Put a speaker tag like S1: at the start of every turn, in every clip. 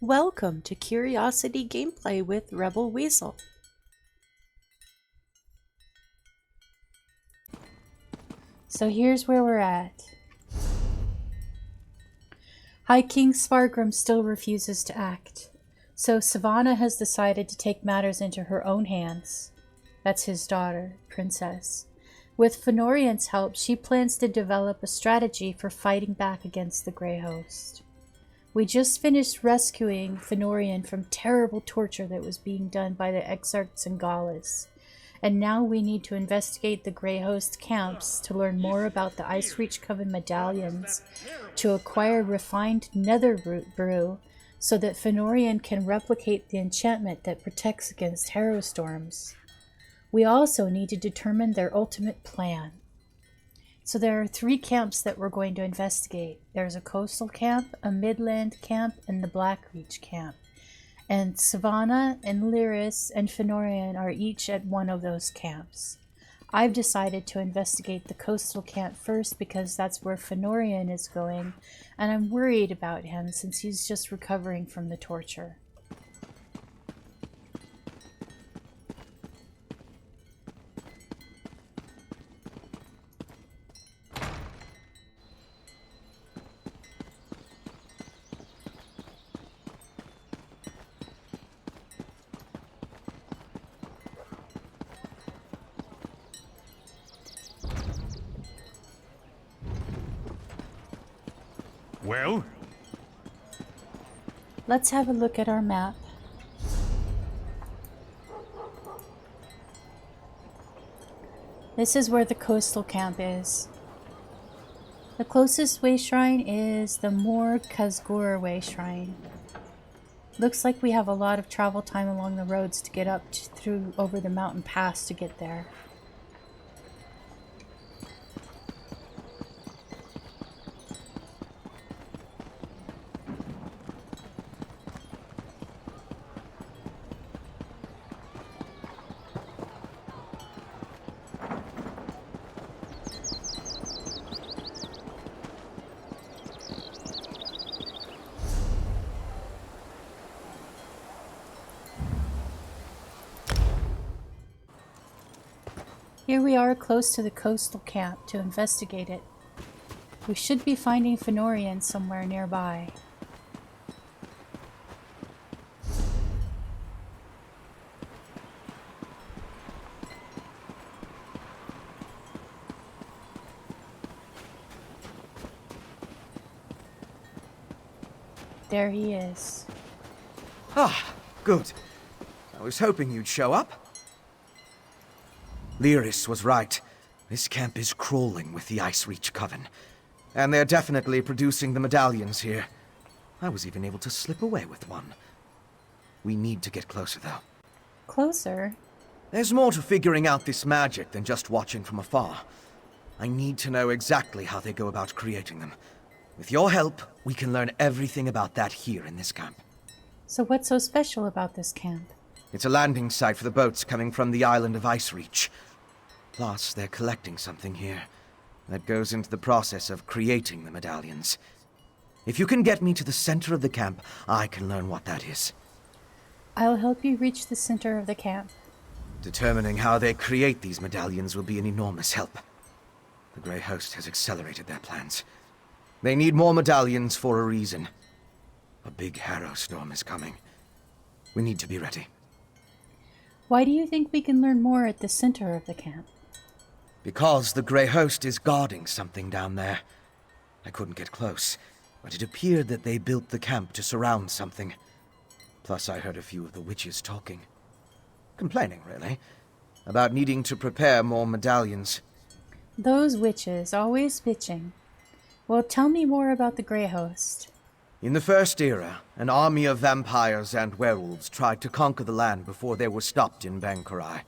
S1: Welcome to Curiosity Gameplay with Rebel Weasel. So here's where we're at. High King Svargrim still refuses to act, so Savannah has decided to take matters into her own hands. That's his daughter, Princess. With Fennorian's help, she plans to develop a strategy for fighting back against the Grey Host. We just finished rescuing Fennorian from terrible torture that was being done by the Exarchs and Gaulis, and now we need to investigate the Grey Host camps to learn more about the Ice Reach Coven medallions, to acquire refined nether brew so that Fennorian can replicate the enchantment that protects against harrow storms. We also need to determine their ultimate plan. So there are 3 camps that we're going to investigate. There's a coastal camp, a Midlands camp, and the Blackreach camp. And Savannah and Lyris and Fennorian are each at one of those camps. I've decided to investigate the coastal camp first because that's where Fennorian is going, and I'm worried about him since he's just recovering from the torture.
S2: Well?
S1: Let's have a look at our map. This is where the coastal camp is. The closest way shrine is the Mor Kazgur way shrine. Looks like we have a lot of travel time along the roads to get up through over the mountain pass to get there. Here we are close to the coastal camp to investigate it. We should be finding Fennorian somewhere nearby. There he is.
S3: Ah, good. I was hoping you'd show up. Lyris was right. This camp is crawling with the Ice Reach Coven. And they're definitely producing the medallions here. I was even able to slip away with one. We need to get closer, though.
S1: Closer?
S3: There's more to figuring out this magic than just watching from afar. I need to know exactly how they go about creating them. With your help, we can learn everything about that here in this camp.
S1: So what's so special about this camp?
S3: It's a landing site for the boats coming from the island of Ice Reach. Plus, they're collecting something here that goes into the process of creating the medallions. If you can get me to the center of the camp, I can learn what that is.
S1: I'll help you reach the center of the camp.
S3: Determining how they create these medallions will be an enormous help. The Grey Host has accelerated their plans. They need more medallions for a reason. A big harrow storm is coming. We need to be ready.
S1: Why do you think we can learn more at the center of the camp?
S3: Because the Grey Host is guarding something down there. I couldn't get close, but it appeared that they built the camp to surround something. Plus, I heard a few of the witches talking. Complaining, really, about needing to prepare more medallions.
S1: Those witches, always bitching. Well, tell me more about the Grey Host.
S3: In the First Era, an army of vampires and werewolves tried to conquer the land before they were stopped in Bankarai.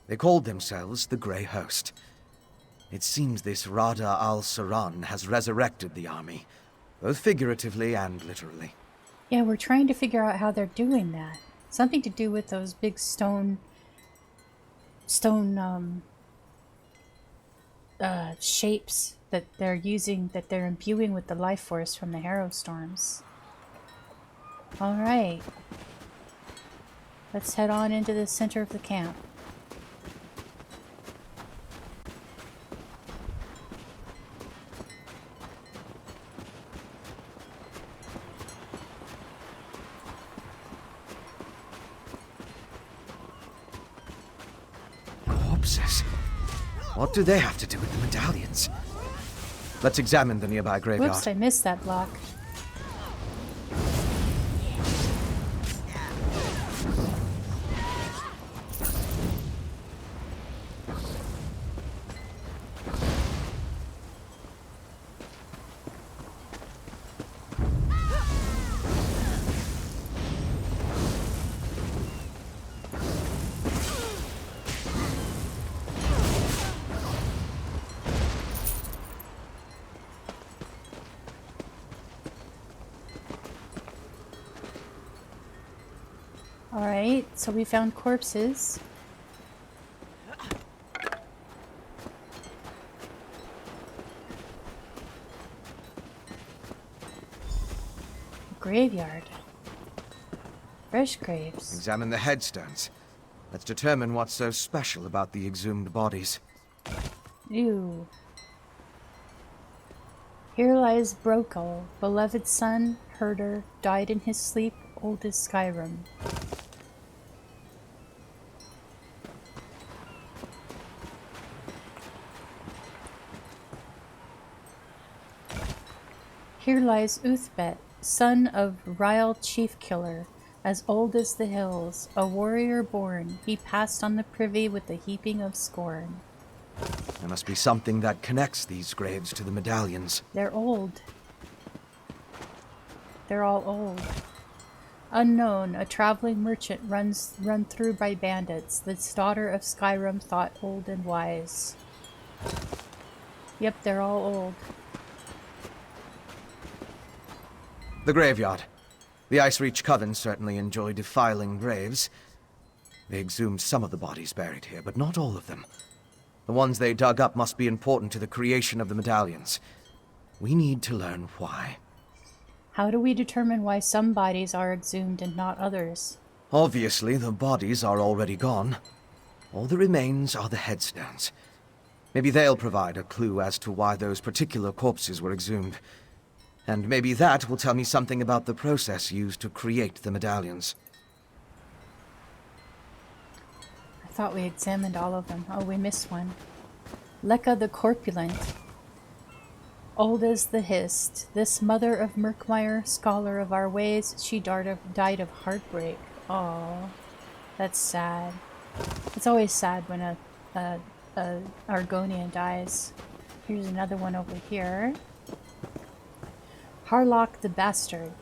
S3: They called themselves the Grey Host. It seems this Rada al-Saran has resurrected the army, both figuratively and literally.
S1: Yeah, we're trying to figure out how they're doing that. Something to do with those big stone shapes that they're using, that they're imbuing with the life force from the harrow storms. Alright. Let's head on into the center of the camp.
S3: Corpses? What do they have to do with the medallions? Let's examine the nearby graveyard.
S1: Whoops, I missed that block. Alright, so we found corpses. Graveyard. Fresh graves.
S3: Examine the headstones. Let's determine what's so special about the exhumed bodies.
S1: Ew. Here lies Brokil, beloved son, herder, died in his sleep, old as Skyrim. Here lies Uthbet, son of Ryle Chiefkiller, as old as the hills, a warrior born, he passed on the privy with the heaping of scorn.
S3: There must be something that connects these graves to the medallions.
S1: They're old. They're all old. Unknown, a traveling merchant run through by bandits, this daughter of Skyrim thought old and wise. Yep, they're all old.
S3: The graveyard. The Ice Reach Coven certainly enjoy defiling graves. They exhumed some of the bodies buried here, but not all of them. The ones they dug up must be important to the creation of the medallions. We need to learn why.
S1: How do we determine why some bodies are exhumed and not others?
S3: Obviously, the bodies are already gone. All that remains are the headstones. Maybe they'll provide a clue as to why those particular corpses were exhumed. And maybe that will tell me something about the process used to create the medallions.
S1: I thought we examined all of them. Oh, we missed one. Lekka the Corpulent. Old as the Hist, this mother of Murkmire, scholar of our ways, she died of heartbreak. Oh, that's sad. It's always sad when a Argonian dies. Here's another one over here. Harlock the Bastard.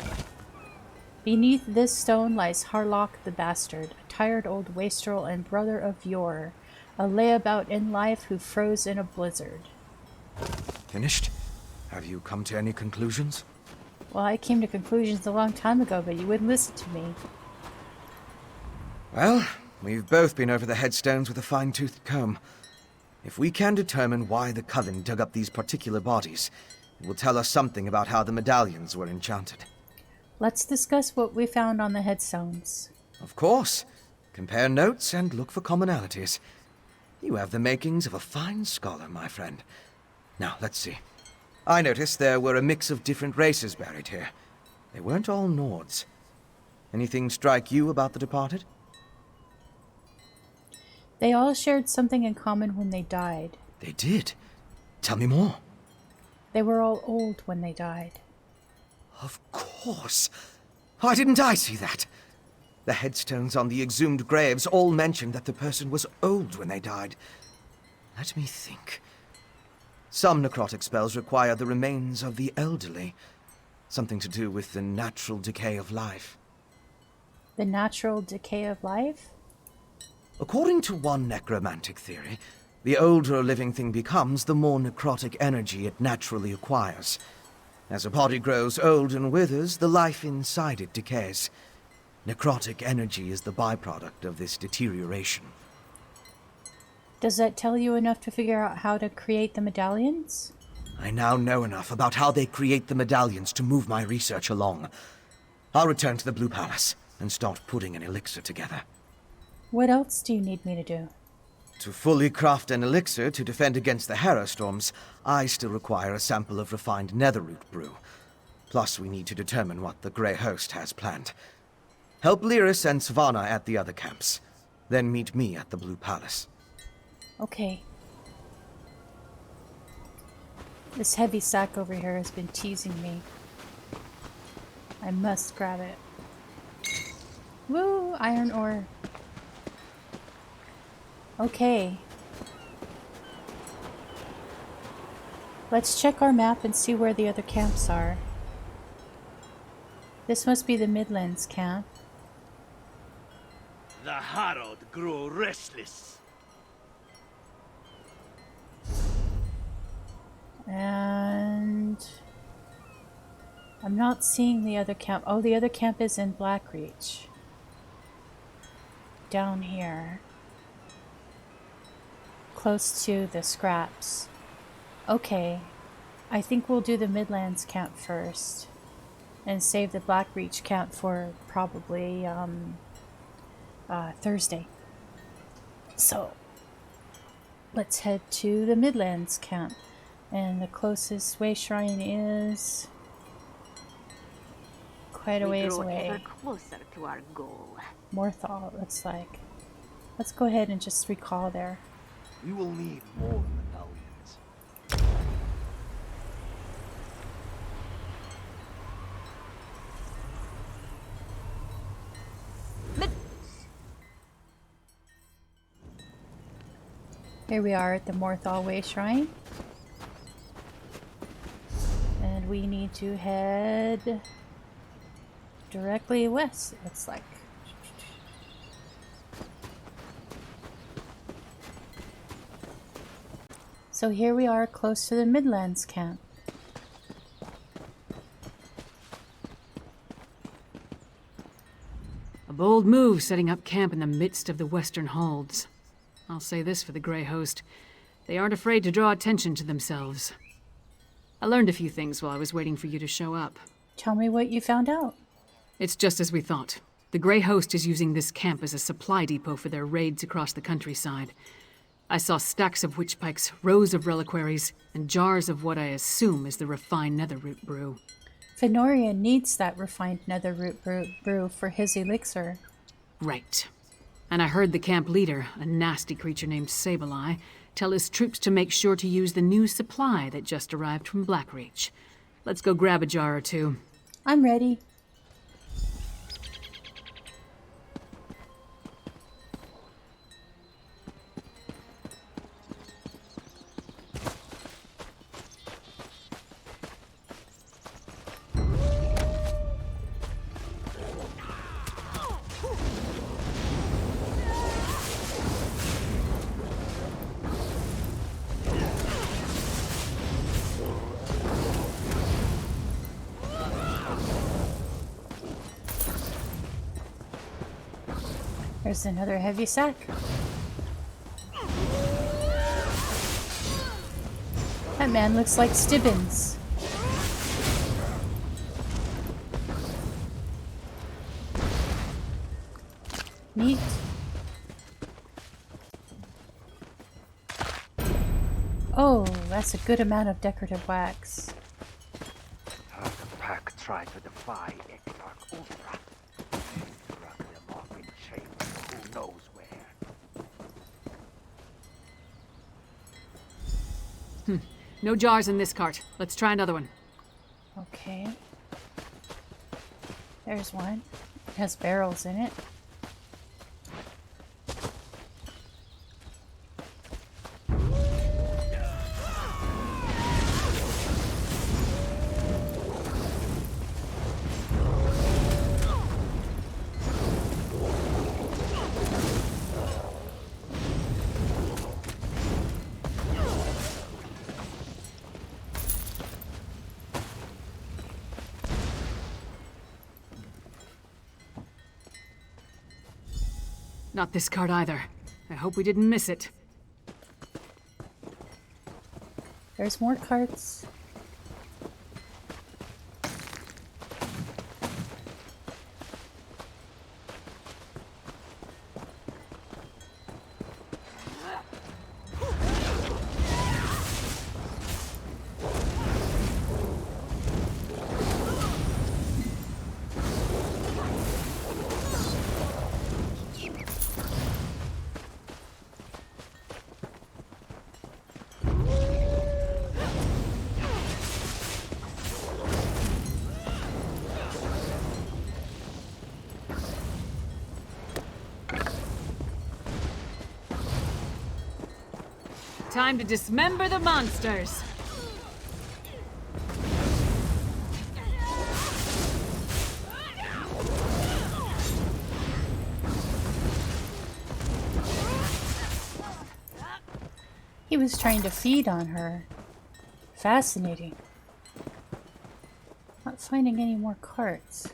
S1: Beneath this stone lies Harlock the Bastard, a tired old wastrel and brother of yore, a layabout in life who froze in a blizzard.
S3: Finished? Have you come to any conclusions?
S1: Well, I came to conclusions a long time ago, but you wouldn't listen to me.
S3: Well, we've both been over the headstones with a fine-toothed comb. If we can determine why the Coven dug up these particular bodies, it will tell us something about how the medallions were enchanted.
S1: Let's discuss what we found on the headstones.
S3: Of course. Compare notes and look for commonalities. You have the makings of a fine scholar, my friend. Now, let's see. I noticed there were a mix of different races buried here. They weren't all Nords. Anything strike you about the departed?
S1: They all shared something in common when they died.
S3: They did? Tell me more.
S1: They were all old when they died.
S3: Of course. Why didn't I see that? The headstones on the exhumed graves all mentioned that the person was old when they died. Let me think. Some necrotic spells require the remains of the elderly. Something to do with the natural decay of life.
S1: The natural decay of life?
S3: According to one necromantic theory, the older a living thing becomes, the more necrotic energy it naturally acquires. As a body grows old and withers, the life inside it decays. Necrotic energy is the byproduct of this deterioration.
S1: Does that tell you enough to figure out how to create the medallions?
S3: I now know enough about how they create the medallions to move my research along. I'll return to the Blue Palace and start putting an elixir together.
S1: What else do you need me to do?
S3: To fully craft an elixir to defend against the Hera storms, I still require a sample of refined netherroot brew. Plus, we need to determine what the Grey Host has planned. Help Lyris and Savannah at the other camps. Then meet me at the Blue Palace.
S1: Okay. This heavy sack over here has been teasing me. I must grab it. Woo! Iron ore. Okay. Let's check our map and see where the other camps are. This must be the Midlands Camp.
S2: The Harrowed grew restless.
S1: And I'm not seeing the other camp. Oh, the other camp is in Blackreach. Down here. Close to the scraps. Okay. I think we'll do the Midlands camp first. And save the Blackreach camp for probably Thursday. So, let's head to the Midlands camp. And the closest way shrine is quite a ways away.
S4: Ever closer to our goal.
S1: Morthal, it looks like. Let's go ahead and just recall there.
S2: We will need more medallions.
S1: Here we are at the Morthal Way Shrine. And we need to head directly west, it looks like. So here we are close to the Midlands Camp.
S5: A bold move setting up camp in the midst of the Western Halds. I'll say this for the Grey Host. They aren't afraid to draw attention to themselves. I learned a few things while I was waiting for you to show up.
S1: Tell me what you found out.
S5: It's just as we thought. The Grey Host is using this camp as a supply depot for their raids across the countryside. I saw stacks of witch pikes, rows of reliquaries, and jars of what I assume is the refined netherroot brew.
S1: Fennorian needs that refined netherroot brew for his elixir.
S5: Right. And I heard the camp leader, a nasty creature named Sableye, tell his troops to make sure to use the new supply that just arrived from Blackreach. Let's go grab a jar or two.
S1: I'm ready. There's another heavy sack. That man looks like Stibbins. Neat. Oh, that's a good amount of decorative wax.
S2: The pack tried to defy Exarch Ultra. Drug them off in chains, who knows where.
S5: No jars in this cart. Let's try another one.
S1: Okay. There's one. It has barrels in it.
S5: Not this cart either. I hope we didn't miss it.
S1: There's more carts.
S5: Time to dismember the monsters!
S1: He was trying to feed on her. Fascinating. Not finding any more carts.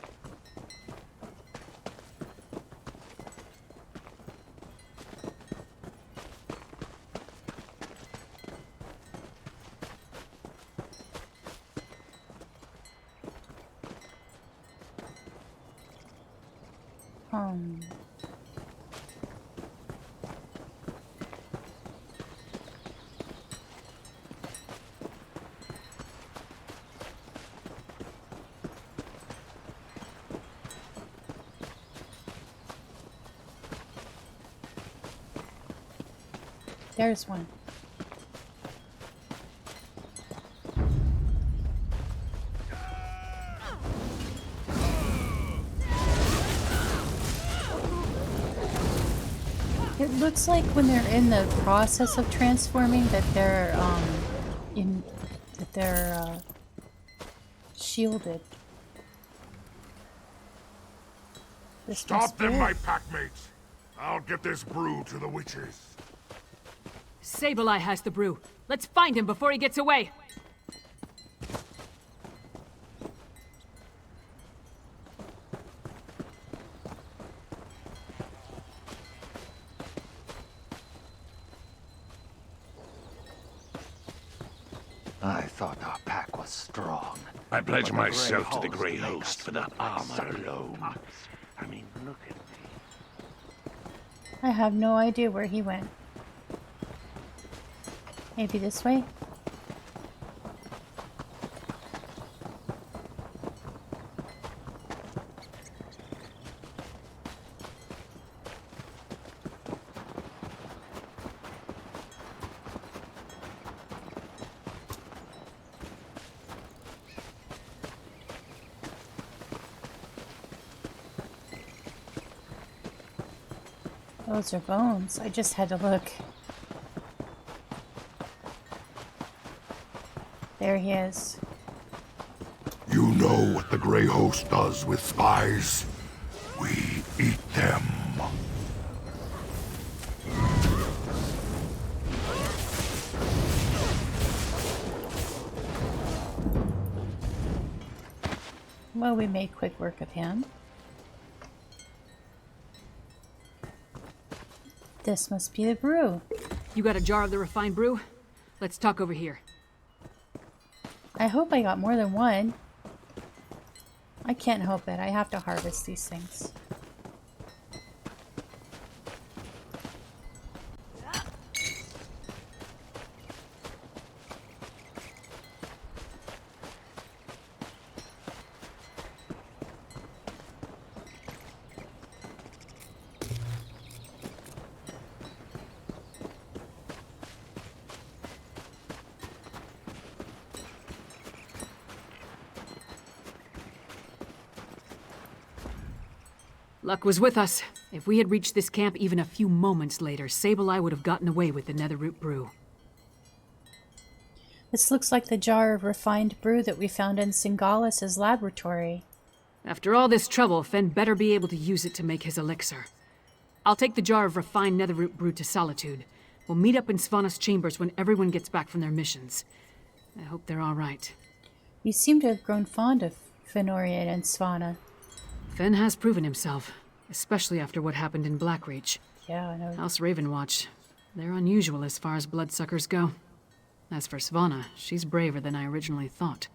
S1: There's one. It looks like when they're in the process of transforming that they're shielded. This
S6: Stop them, my packmates! I'll get this brew to the witches.
S5: Sableye has the brew. Let's find him before he gets away!
S2: I thought our pack was strong.
S6: I pledge
S2: But the
S6: myself to the
S2: Grey
S6: Grey
S2: Host
S6: Host for
S2: make
S6: that
S2: us look
S6: armor
S2: like
S6: alone.
S2: sucking I mean, look at me.
S1: I have no idea where he went. Maybe this way? Those are bones. I just had to look. There he is.
S6: You know what the Grey Host does with spies? We eat them.
S1: Well, we made quick work of him. This must be the brew.
S5: You got a jar of the refined brew? Let's talk over here.
S1: I hope I got more than one. I can't help it. I have to harvest these things.
S5: Luck was with us. If we had reached this camp even a few moments later, Sableye would have gotten away with the netherroot brew.
S1: This looks like the jar of refined brew that we found in Singalis's laboratory.
S5: After all this trouble, Fen better be able to use it to make his elixir. I'll take the jar of refined netherroot brew to Solitude. We'll meet up in Svana's chambers when everyone gets back from their missions. I hope they're all right.
S1: You seem to have grown fond of Fennorian and Svana.
S5: Fen has proven himself, especially after what happened in Blackreach.
S1: Yeah, I know.
S5: House Ravenwatch. They're unusual as far as bloodsuckers go. As for Svana, she's braver than I originally thought.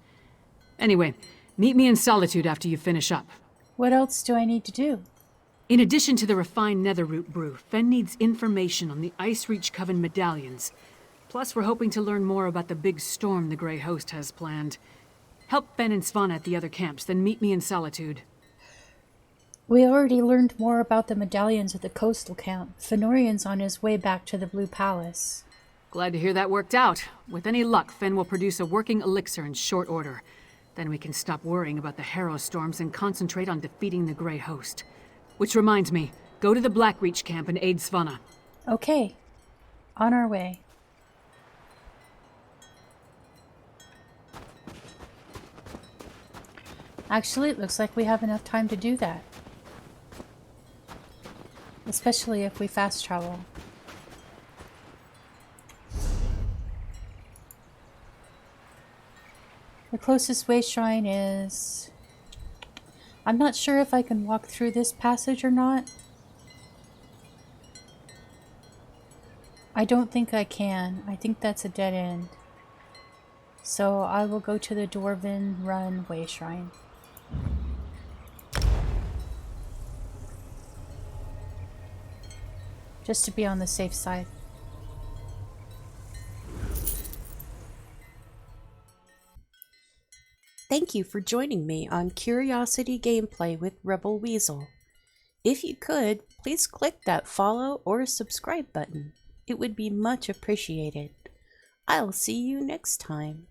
S5: Anyway, meet me in Solitude after you finish up.
S1: What else do I need to do?
S5: In addition to the refined netherroot brew, Fen needs information on the Ice Reach Coven medallions. Plus, we're hoping to learn more about the big storm the Grey Host has planned. Help Fen and Svana at the other camps, then meet me in Solitude.
S1: We already learned more about the medallions at the coastal camp. Fennorian's on his way back to the Blue Palace.
S5: Glad to hear that worked out. With any luck, Fen will produce a working elixir in short order. Then we can stop worrying about the Harrow storms and concentrate on defeating the Grey Host. Which reminds me, go to the Blackreach camp and aid Svana.
S1: Okay. On our way. Actually, it looks like we have enough time to do that. Especially if we fast travel. The closest way shrine is... I'm not sure if I can walk through this passage or not. I don't think I can. I think that's a dead end. So I will go to the Dwarven Run Way Shrine. Just to be on the safe side.
S7: Thank you for joining me on Curiosity Gameplay with Rebel Weasel. If you could, please click that follow or subscribe button. It would be much appreciated. I'll see you next time.